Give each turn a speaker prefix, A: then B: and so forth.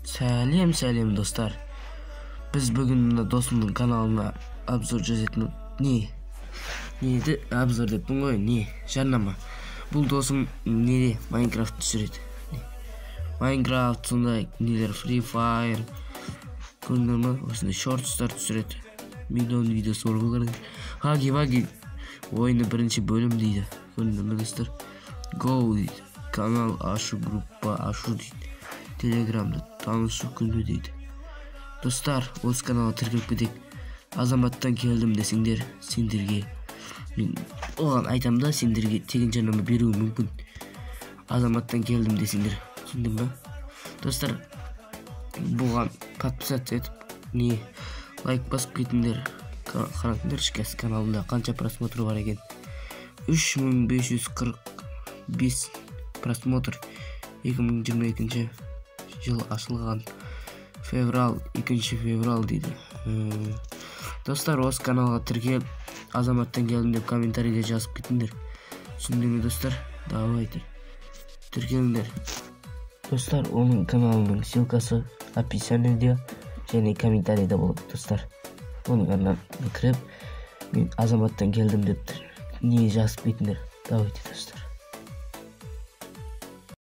A: Сәлем достар. Biz bugün mына досымдың каналына обзор жазатын. Не де обзор деппін ғой, не жарнама. Бұл досым неде Майнкрафт түсіреді. Майнкрафт сондай нелер, Free Fire, көрдіңдер ма? Осындай шортстар түсіреді. Миллион видеосы бар бұл. Хаги-ваги ойыны бірінші бөлім дейді. Көрдіңдер ма достар? Go дейді. Канал ашу, группа ашу дейді. Телеграмда танышу күні дейді. Достар, осы каналға тіркеліп кетейік. Азаматтан келдім десеңдер, сендерге мен оған айтам да, сендерге тегін жарнама беруім мүмкін. Азаматтан келдім десеңдер, түсіндің ба? Достар, бұған подписаться етіп, не лайк басып кетіңдер. Қараңдар шкәс каналында қанша просмотр бар екен. 3545 просмотр 2022 жыл ашылған. Феврал, 2 феврал дейді. Достар, осы каналға тіркеліп, азаматтан келдім деп комментарийде жазып кетіңдер. Түсіндіңіз достар? Давайте. Тіркеліңдер. Достар, оның каналының ссылкасы описаниеде және комментарийде болады, достар. Оның каналына кіріп, мен азаматтан келдім деп не жазып кетіңдер. Давайте, достар.